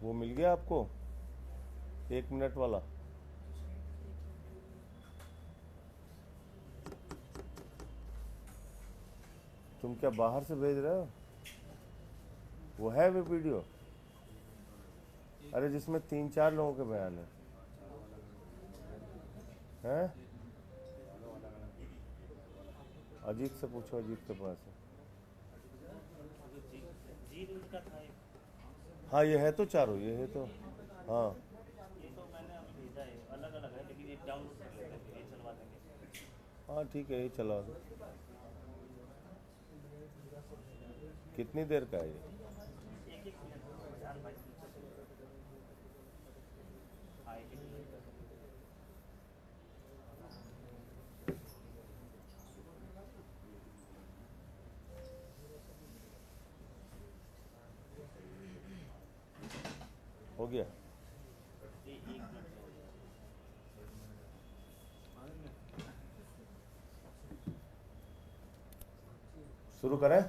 वो मिल गया आपको 1 मिनट वाला? तुम क्या बाहर से भेज रहे हो? वो है वो वीडियो? अरे जिसमें 3-4 लोगों के बयान हैं। अजीत से पूछो, अजीत के पास है। हाँ ये है तो चारों, ये है तो। हाँ ये तो मैंने अभी भेजा है, अलग अलग है लेकिन ये डाउनलोड कर लेते हैं, ये चलवा देंगे। हाँ ठीक है, यही चला दो। कितनी देर का है ये? एक एक मिनट जान भाई। हाँ एक एक मिनट का। हो गया? ये एक मिनट का हो गया। शुरू करें?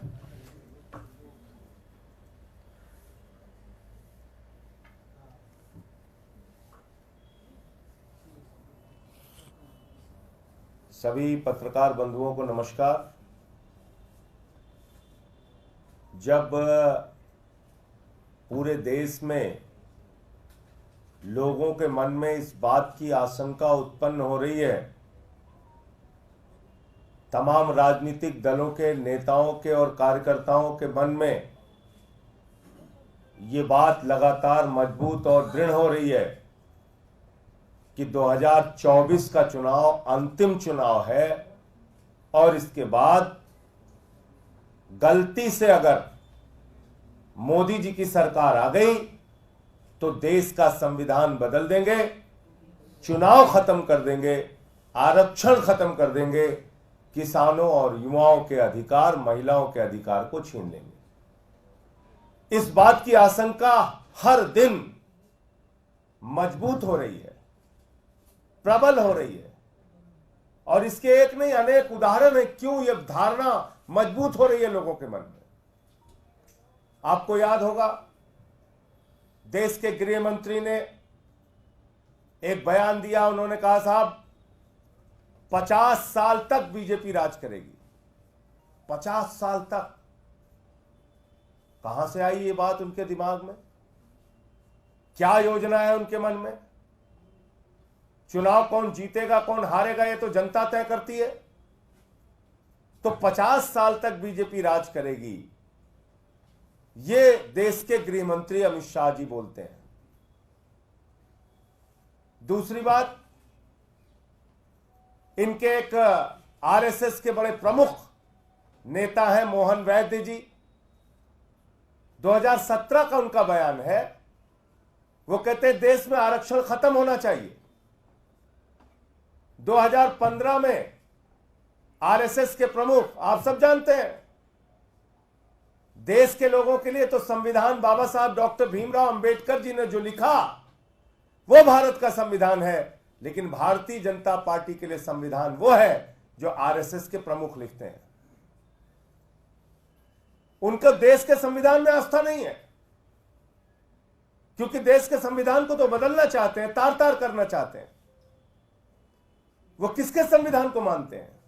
सभी पत्रकार बंधुओं को नमस्कार। जब पूरे देश में लोगों के मन में इस बात की आशंका उत्पन्न हो रही है, तमाम राजनीतिक दलों के नेताओं के और कार्यकर्ताओं के मन में ये बात लगातार मजबूत और दृढ़ हो रही है कि 2024 का चुनाव अंतिम चुनाव है और इसके बाद गलती से अगर मोदी जी की सरकार आ गई तो देश का संविधान बदल देंगे, चुनाव खत्म कर देंगे, आरक्षण खत्म कर देंगे, किसानों और युवाओं के अधिकार, महिलाओं के अधिकार को छीन लेंगे। इस बात की आशंका हर दिन मजबूत हो रही है, प्रबल हो रही है और इसके एक नहीं अनेक उदाहरण है क्यों यह धारणा मजबूत हो रही है लोगों के मन में। आपको याद होगा देश के गृह मंत्री ने एक बयान दिया, उन्होंने कहा साहब 50 साल तक बीजेपी राज करेगी। 50 साल तक कहां से आई ये बात उनके दिमाग में? क्या योजना है उनके मन में? चुनाव कौन जीतेगा कौन हारेगा ये तो जनता तय करती है। तो 50 साल तक बीजेपी राज करेगी, ये देश के गृह मंत्री अमित शाह जी बोलते हैं। दूसरी बात, इनके एक आरएसएस के बड़े प्रमुख नेता हैं मोहन वैद्य जी, 2017 का उनका बयान है, वो कहते हैं देश में आरक्षण खत्म होना चाहिए। 2015 में आरएसएस के प्रमुख आप सब जानते हैं, देश के लोगों के लिए तो संविधान बाबा साहब डॉक्टर भीमराव अंबेडकर जी ने जो लिखा वो भारत का संविधान है, लेकिन भारतीय जनता पार्टी के लिए संविधान वो है जो आरएसएस के प्रमुख लिखते हैं। उनका देश के संविधान में आस्था नहीं है, क्योंकि देश के संविधान को तो बदलना चाहते हैं, तार तार करना चाहते हैं। वो किसके संविधान को मानते हैं?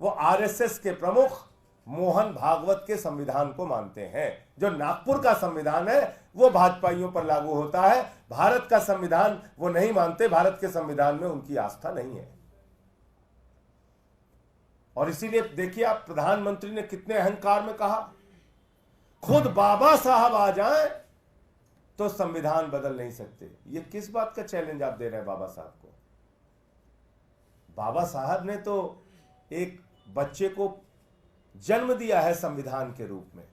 वो आरएसएस के प्रमुख मोहन भागवत के संविधान को मानते हैं। जो नागपुर का संविधान है वो भाजपाइयों पर लागू होता है, भारत का संविधान वो नहीं मानते, भारत के संविधान में उनकी आस्था नहीं है। और इसीलिए देखिए आप, प्रधानमंत्री ने कितने अहंकार में कहा खुद बाबा साहब आ जाएं तो संविधान बदल नहीं सकते। ये किस बात का चैलेंज आप दे रहे हैं बाबा साहब को? बाबा साहब ने तो एक बच्चे को जन्म दिया है संविधान के रूप में,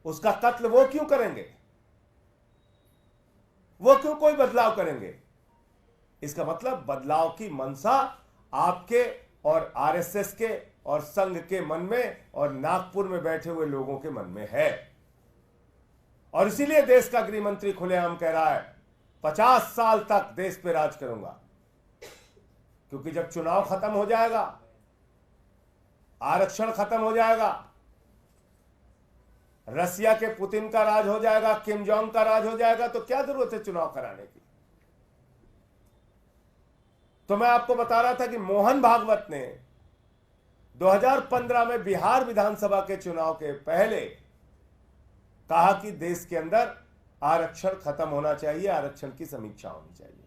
उसका कत्ल वो क्यों करेंगे? वो क्यों कोई बदलाव करेंगे? इसका मतलब बदलाव की मंशा आपके और आरएसएस के और संघ के मन में और नागपुर में बैठे हुए लोगों के मन में है। और इसीलिए देश का गृह मंत्री खुलेआम कह रहा है 50 साल तक देश पे राज करूंगा, क्योंकि जब चुनाव खत्म हो जाएगा, आरक्षण खत्म हो जाएगा, रसिया के पुतिन का राज हो जाएगा, किम जोंग का राज हो जाएगा, तो क्या जरूरत है चुनाव कराने की। तो मैं आपको बता रहा था कि मोहन भागवत ने 2015 में बिहार विधानसभा के चुनाव के पहले कहा कि देश के अंदर आरक्षण खत्म होना चाहिए, आरक्षण की समीक्षा होनी चाहिए।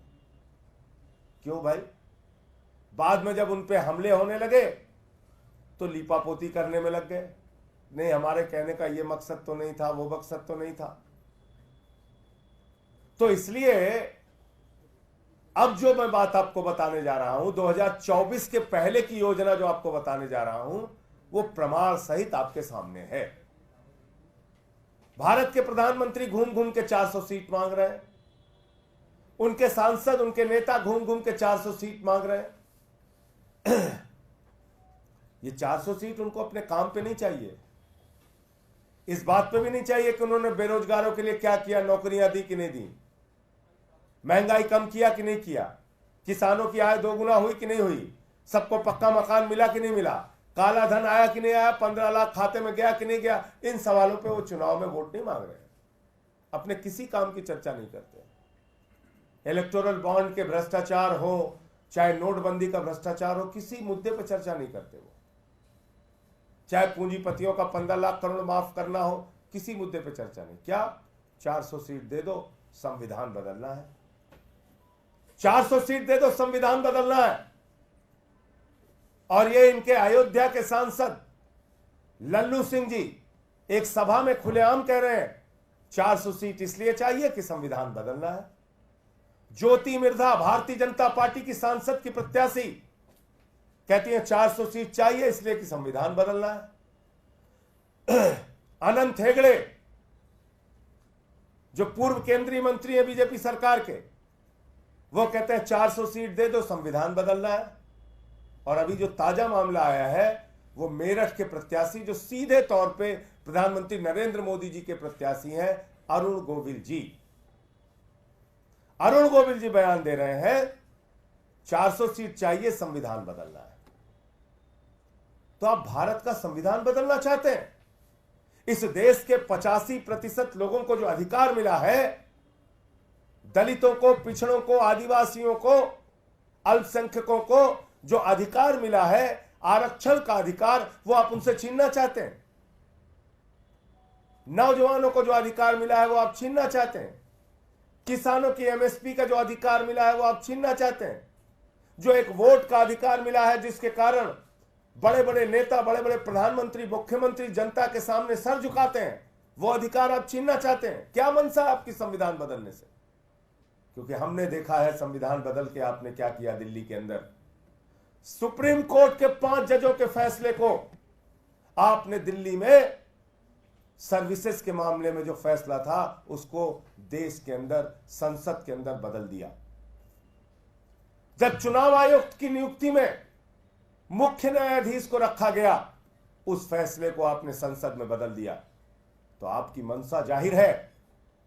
क्यों भाई? बाद में जब उन पे हमले होने लगे तो लीपापोती करने में लग गए। नहीं, हमारे कहने का ये मकसद तो नहीं था, वो मकसद तो नहीं था। तो इसलिए अब जो मैं बात आपको बताने जा रहा हूं, 2024 के पहले की योजना जो आपको बताने जा रहा हूं, वो प्रमाण सहित आपके सामने है। भारत के प्रधानमंत्री घूम घूम के 400 सीट मांग रहे हैं, उनके सांसद, उनके नेता घूम घूम के 400 सीट मांग रहे हैं। ये 400 सीट उनको अपने काम पे नहीं चाहिए, इस बात पे भी नहीं चाहिए कि उन्होंने बेरोजगारों के लिए क्या किया, नौकरियां दी कि नहीं दी, महंगाई कम किया कि नहीं किया, किसानों की आय दोगुना हुई कि नहीं हुई, सबको पक्का मकान मिला कि नहीं मिला, काला धन आया कि नहीं आया, 15 लाख खाते में गया कि नहीं गया। इन सवालों पे वो चुनाव में वोट नहीं मांग रहे हैं, अपने किसी काम की चर्चा नहीं करते। इलेक्टोरल बॉन्ड के भ्रष्टाचार हो, चाहे नोटबंदी का भ्रष्टाचार हो, किसी मुद्दे पर चर्चा नहीं करते वो। चाहे पूंजीपतियों का 15 लाख करोड़ माफ करना हो, किसी मुद्दे पर चर्चा नहीं। क्या 400 सीट दे दो, संविधान बदलना है। 400 सीट दे दो, संविधान बदलना है। और ये इनके अयोध्या के सांसद लल्लू सिंह जी एक सभा में खुलेआम कह रहे हैं 400 सीट इसलिए चाहिए कि संविधान बदलना है। ज्योति मिर्धा, भारतीय जनता पार्टी की सांसद की प्रत्याशी, कहती है 400 सीट चाहिए इसलिए कि संविधान बदलना है। अनंत हेगड़े जो पूर्व केंद्रीय मंत्री है बीजेपी सरकार के, वो कहते हैं 400 सीट दे दो, संविधान बदलना है। और अभी जो ताजा मामला आया है वो मेरठ के प्रत्याशी, जो सीधे तौर पे प्रधानमंत्री नरेंद्र मोदी जी के प्रत्याशी हैं, अरुण गोविल जी। अरुण गोविल जी बयान दे रहे हैं 400 सीट चाहिए, संविधान बदलना है। तो आप भारत का संविधान बदलना चाहते हैं? इस देश के 85% लोगों को जो अधिकार मिला है, दलितों को, पिछड़ों को, आदिवासियों को, अल्पसंख्यकों को जो अधिकार मिला है, आरक्षण का अधिकार, वो आप उनसे छीनना चाहते हैं। नौजवानों को जो अधिकार मिला है वो आप छीनना चाहते हैं। किसानों की एमएसपी का जो अधिकार मिला है वो आप छीनना चाहते हैं। जो एक वोट का अधिकार मिला है, जिसके कारण बड़े बड़े नेता, बड़े बड़े प्रधानमंत्री, मुख्यमंत्री जनता के सामने सर झुकाते हैं, वो अधिकार आप छीनना चाहते हैं। क्या मनसा है आपकी संविधान बदलने से? क्योंकि हमने देखा है संविधान बदल के आपने क्या किया दिल्ली के अंदर। सुप्रीम कोर्ट के 5 जजों के फैसले को आपने दिल्ली में सर्विसेज के मामले में जो फैसला था उसको देश के अंदर, संसद के अंदर बदल दिया। जब चुनाव आयुक्त की नियुक्ति में मुख्य न्यायाधीश को रखा गया, उस फैसले को आपने संसद में बदल दिया। तो आपकी मंशा जाहिर है,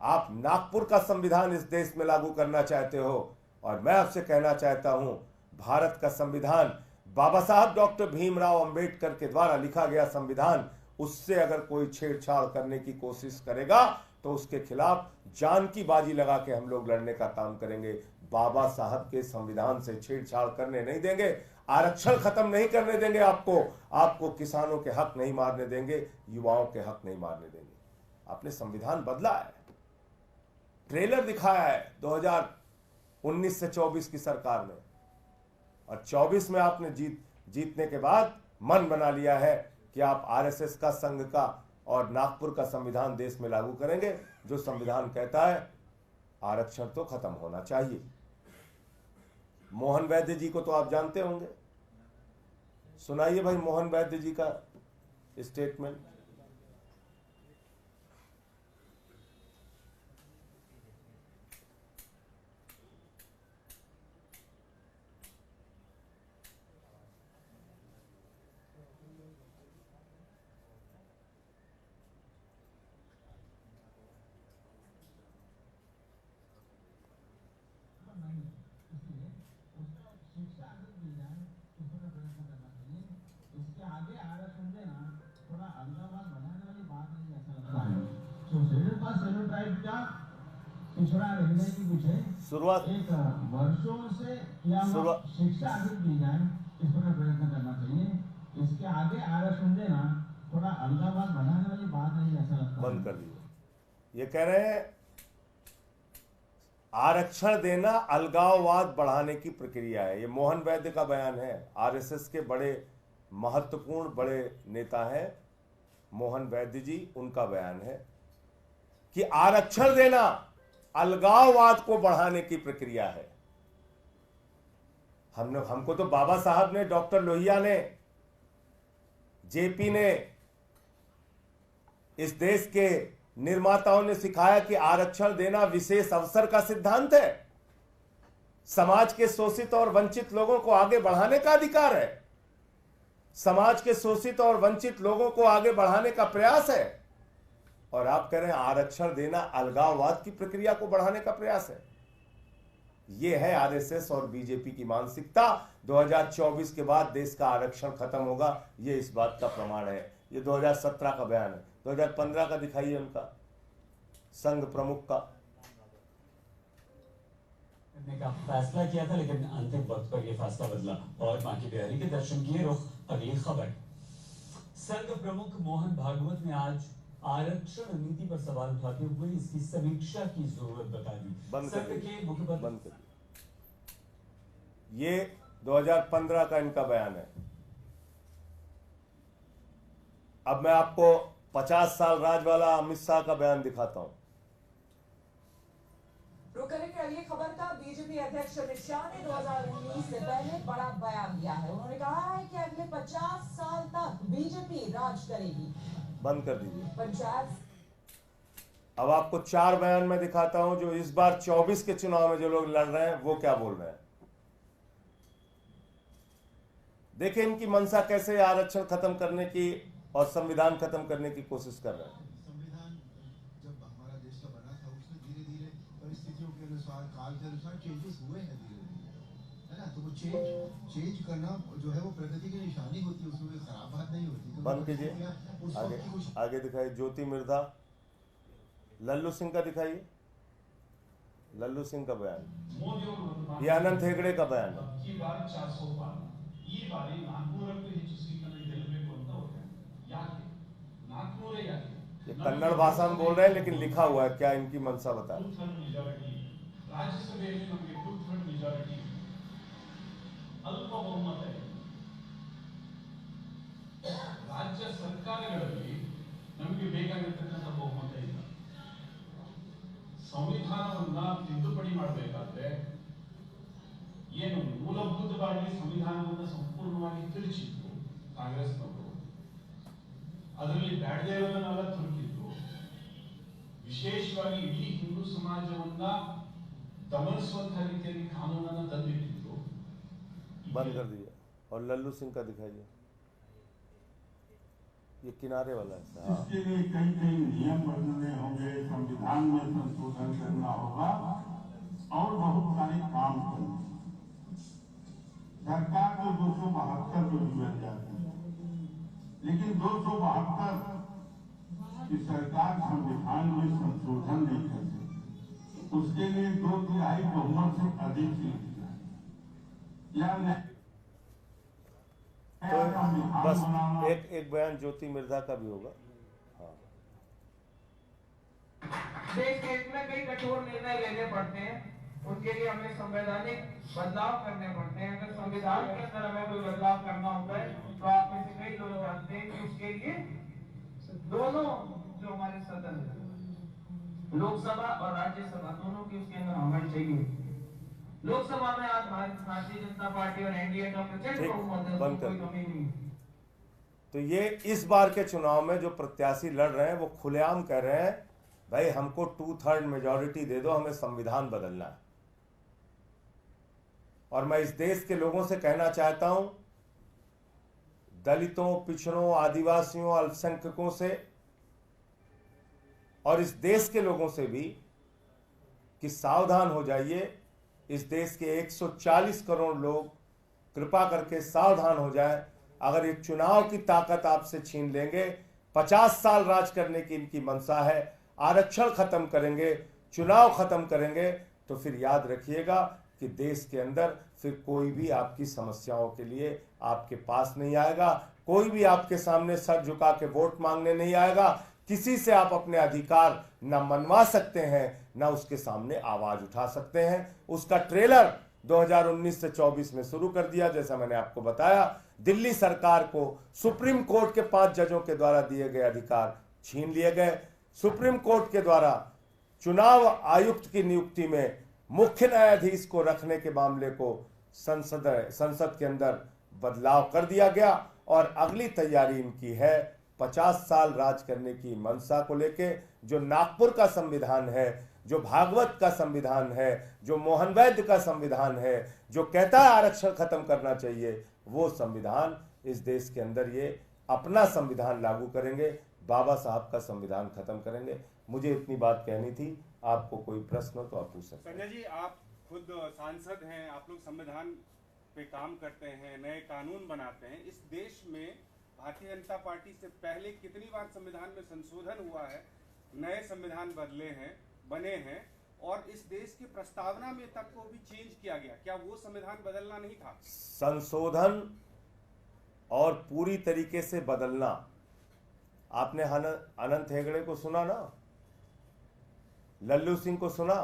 आप नागपुर का संविधान इस देश में लागू करना चाहते हो। और मैं आपसे कहना चाहता हूं, भारत का संविधान, बाबा साहब डॉक्टर भीमराव अंबेडकर के द्वारा लिखा गया संविधान, उससे अगर कोई छेड़छाड़ करने की कोशिश करेगा तो उसके खिलाफ जान की बाजी लगा के हम लोग लड़ने का काम करेंगे। बाबा साहब के संविधान से छेड़छाड़ करने नहीं देंगे, आरक्षण खत्म नहीं करने देंगे, आपको किसानों के हक नहीं मारने देंगे, युवाओं के हक नहीं मारने देंगे। आपने संविधान बदला है, ट्रेलर दिखाया है 2019 से 24 की सरकार में, और 24 में आपने जीतने के बाद मन बना लिया है कि आप आरएसएस का, संघ का और नागपुर का संविधान देश में लागू करेंगे, जो संविधान कहता है आरक्षण तो खत्म होना चाहिए। मोहन वैद्य जी को तो आप जानते होंगे, सुनाइए भाई मोहन वैद्य जी का स्टेटमेंट। इसके आगे आरक्षण देना थोड़ा अलग पिछड़ा रहने की कुछ है शुरुआत एक वर्षों से या शिक्षा अधिक दी जाए इस पर प्रयत्न करना चाहिए। इसके आगे आरक्षण देना थोड़ा अलगाववाद बढ़ाने वाली बात नहीं, ऐसा लगता बंद कर दीजिए। ये कह रहे हैं आरक्षण देना अलगाववाद बढ़ाने की प्रक्रिया है। ये मोहन वैद्य का बयान है। आरएसएस के बड़े महत्वपूर्ण बड़े नेता हैं मोहन वैद्य जी, उनका बयान है कि आरक्षण देना अलगाववाद को बढ़ाने की प्रक्रिया है। हमको तो बाबा साहब ने, डॉक्टर लोहिया ने, जेपी ने, इस देश के निर्माताओं ने सिखाया कि आरक्षण देना विशेष अवसर का सिद्धांत है। समाज के शोषित और वंचित लोगों को आगे बढ़ाने का अधिकार है। समाज के शोषित और वंचित लोगों को आगे बढ़ाने का प्रयास है। और आप कह रहे हैं आरक्षण देना अलगाववाद की प्रक्रिया को बढ़ाने का प्रयास है। यह है आरएसएस और बीजेपी की मानसिकता। 2024 के बाद देश का आरक्षण खत्म होगा, यह इस बात का प्रमाण है। ये 2017 का बयान है। 2015 का दिखाइए उनका, संघ प्रमुख का। करने का फैसला किया था, लेकिन अंतिम वक्त पर यह फैसला बदला और बांके बिहारी के दर्शन किए। रुख अगली खबर। संघ प्रमुख मोहन भागवत ने आज आरक्षण नीति पर सवाल उठाते हुए इसकी समीक्षा की जरूरत बता दी। संघ के मुखपत्र ये 2015 का इनका बयान है। अब मैं आपको 50 साल राज वाला अमित शाह का बयान दिखाता हूं। रुक करेंगे अगली खबर का। बीजेपी अध्यक्ष अमित शाह ने 2019 से पहले बड़ा बयान दिया है। उन्होंने कहा है कि अगले 50 साल तक बीजेपी राज करेगी। बंद कर दीजिए। पंचायत। अब आपको 4 बयान में दिखाता हूं जो इस बार 24 के चुनाव में जो लोग लड़ रहे हैं वो क्या बोल रहे हैं। देखिए इनकी मंशा कैसे आरक्षण खत्म करने की और संविधान खत्म करने की कोशिश कर रहे हैं। संविधान जब हमारा देश का बना था उसमें धीरे धीरे परिस्थितियों के अनुसार, काल के अनुसार चेंजेस हुए हैं धीरे धीरे, है ना। तो वो चेंज करना जो है वो प्रगति की निशानी होती है, उसमें कोई खराब बात नहीं होती। तो बंद कीजिए। आगे दिखाइए। ज्योति मिर्धा, लल्लू सिंह का दिखाइए। लल्लू सिंह का बयान, ये आनंद हेगड़े का बयान है। ये कन्नड़ भाषा में बोल रहे हैं लेकिन लिखा हुआ है, क्या इनकी मंशा बता रहे। राज्यसभೆಯಲ್ಲಿ ನಮಗೆ 2/3 ಮೆಜಾರಿಟಿ ಅಲ್ಪ ಬಹುಮತ ಇದೆ. ರಾಜ್ಯ ಸರ್ಕಾರಗಳಲ್ಲಿ ನಮಗೆ ಬೇಕಾಗಿರತಕ್ಕಂಥ ಬಹುಮತ ಇಲ್ಲ. ಸಂವಿಧಾನವನ್ನ ತಿದ್ದುಪಡಿ ಮಾಡಬೇಕಾದ್ರೆ ಏನು ಮೂಲಭೂತವಾಗಿ ಸಂವಿಧಾನವನ್ನು ಸಂಪೂರ್ಣವಾಗಿ ತಿರುಚಿತ್ತು ಕಾಂಗ್ರೆಸ್ನವರು, ಅದರಲ್ಲಿ ಬ್ಯಾಡದೇ ಇರೋದನ್ನೆಲ್ಲ ತುರುಕಿದ್ರು. ವಿಶೇಷವಾಗಿ ಇಡೀ ಹಿಂದೂ ಸಮಾಜವನ್ನ दमनस्वंत रीतिಯಲ್ಲಿ ಕಾನೂನನ್ನು ತಂದಿಟ್ಟಿದ್ರು. बंद कर दिया। और लल्लू सिंह का दिखाइए। ये किनारे वाला है। इसके लिए कई नियम बदलने होंगे, संविधान में संशोधन करना होगा और बहुत सारे काम करने। सरकार को 272 जो मिल जाती है, लेकिन 272 की सरकार संविधान में संशोधन नहीं कर सकती। उसके लिए 2/3 बहुमत से अधिक तो बस एक बयान ज्योति मिर्धा का भी होगा। हाँ। देश के इसमें कई कठोर निर्णय लेने पड़ते हैं, उनके लिए हमें संवैधानिक बदलाव करने पड़ते हैं। अगर संविधान के अंदर हमें कोई बदलाव करना होता है तो आप में से कई लोग जानते हैं कि उसके लिए दोनों जो हमारे सदन है, लोकसभा और राज्यसभा, दोनों की उसके अंदर होना चाहिए। लोकसभा में आज भारतीय जनता पार्टी और एनडीए का प्रचंड बहुमत है, कोई कमी नहीं। तो ये इस बार के चुनाव में जो प्रत्याशी लड़ रहे हैं वो खुलेआम कह रहे हैं भाई हमको 2/3 मेजॉरिटी दे दो, हमें संविधान बदलना है। और मैं इस देश के लोगों से कहना चाहता हूं, दलितों, पिछड़ों, आदिवासियों, अल्पसंख्यकों से और इस देश के लोगों से भी कि सावधान हो जाइए। इस देश के 140 करोड़ लोग कृपा करके सावधान हो जाए। अगर ये चुनाव की ताकत आपसे छीन लेंगे, 50 साल राज करने की इनकी मंशा है, आरक्षण खत्म करेंगे, चुनाव खत्म करेंगे तो फिर याद रखिएगा कि देश के अंदर फिर कोई भी आपकी समस्याओं के लिए आपके पास नहीं आएगा, कोई भी आपके सामने सर झुका के वोट मांगने नहीं आएगा। किसी से आप अपने अधिकार न मनवा सकते हैं, न उसके सामने आवाज उठा सकते हैं। उसका ट्रेलर 2019 से 24 में शुरू कर दिया। जैसा मैंने आपको बताया, दिल्ली सरकार को सुप्रीम कोर्ट के 5 जजों के द्वारा दिए गए अधिकार छीन लिए गए। सुप्रीम कोर्ट के द्वारा चुनाव आयुक्त की नियुक्ति में मुख्य न्यायाधीश को रखने के मामले को संसद के अंदर बदलाव कर दिया गया और अगली तैयारी इनकी है 50 साल राज करने की मंशा को लेके। जो नागपुर का संविधान है, जो भागवत का संविधान है, जो मोहन वैद्य का संविधान है, जो कहता है आरक्षण खत्म करना चाहिए, वो संविधान इस देश के अंदर ये अपना संविधान लागू करेंगे, बाबा साहब का संविधान खत्म करेंगे। मुझे इतनी बात कहनी थी। आपको कोई प्रश्न हो तो आप पूछ सकते हैं। संजय जी, आप खुद सांसद हैं, आप लोग संविधान पे काम करते हैं, नए कानून बनाते हैं। इस देश में भारतीय जनता पार्टी से पहले कितनी बार संविधान में संशोधन हुआ है, नए संविधान बने हैं और इस देश की प्रस्तावना में तक को भी चेंज किया गया। क्या वो संविधान बदलना नहीं था? संशोधन और पूरी तरीके से बदलना, आपने अनंत हेगड़े को सुना ना, लल्लू सिंह को सुना।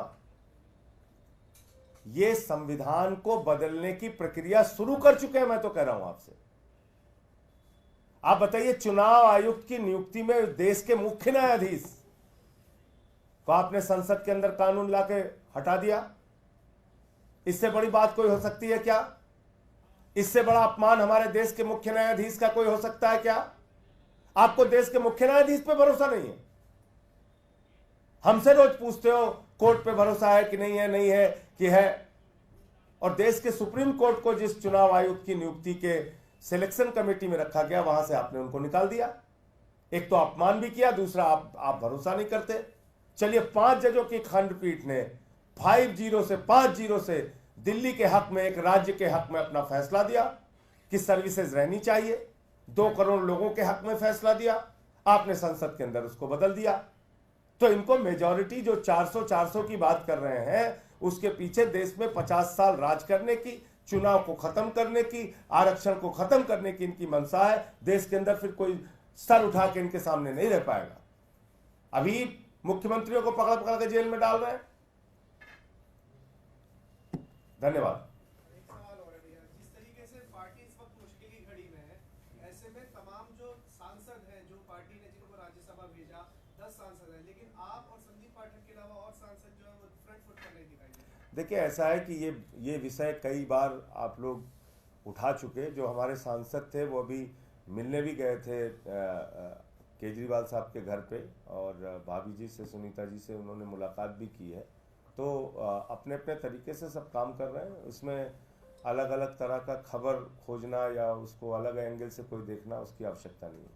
ये संविधान को बदलने की प्रक्रिया शुरू कर चुके हैं। मैं तो कह रहा हूं आपसे, आप बताइए, चुनाव आयुक्त की नियुक्ति में देश के मुख्य न्यायाधीश को आपने संसद के अंदर कानून लाके हटा दिया। इससे बड़ी बात कोई हो सकती है क्या? इससे बड़ा अपमान हमारे देश के मुख्य न्यायाधीश का कोई हो सकता है क्या? आपको देश के मुख्य न्यायाधीश पे भरोसा नहीं है? हमसे रोज पूछते हो कोर्ट पे भरोसा है कि नहीं है, नहीं है कि है। और देश के सुप्रीम कोर्ट को जिस चुनाव आयुक्त की नियुक्ति के सिलेक्शन कमेटी में रखा गया, वहां से आपने उनको निकाल दिया। एक तो अपमान भी किया, दूसरा आप भरोसा नहीं करते। चलिए, 5 जजों की खंडपीठ ने 5-0 से दिल्ली के हक में, एक राज्य के हक में अपना फैसला दिया कि सर्विसेज रहनी चाहिए। 2 करोड़ लोगों के हक में फैसला दिया। आपने संसद के अंदर उसको बदल दिया। तो इनको मेजॉरिटी जो 400 की बात कर रहे हैं, उसके पीछे देश में 50 साल राज करने की, चुनाव को खत्म करने की, आरक्षण को खत्म करने की इनकी मंशा है। देश के अंदर फिर कोई सर उठा के इनके सामने नहीं रह पाएगा। अभी मुख्यमंत्रियों को पकड़ पकड़ के जेल में डाल रहे हैं। धन्यवाद। जिस तरीके से पार्टी इस वक्त मुश्किल की घड़ी में है, ऐसे में तमाम जो सांसद हैं, जो पार्टी ने जिनको राज्यसभा भेजा, 10 सांसद हैं, लेकिन आप और संदीप पाठक के अलावा और सांसद जो है वो फ्रंट फुट पर नहीं दिखाई देते। देखिए, ऐसा है कि ये विषय कई बार आप लोग उठा चुके। जो हमारे सांसद थे वो अभी मिलने भी गए थे केजरीवाल साहब के घर पे, और भाभी जी से, सुनीता जी से उन्होंने मुलाकात भी की है। तो अपने अपने तरीके से सब काम कर रहे हैं। उसमें अलग अलग तरह का खबर खोजना या उसको अलग एंगल से कोई देखना, उसकी आवश्यकता नहीं है।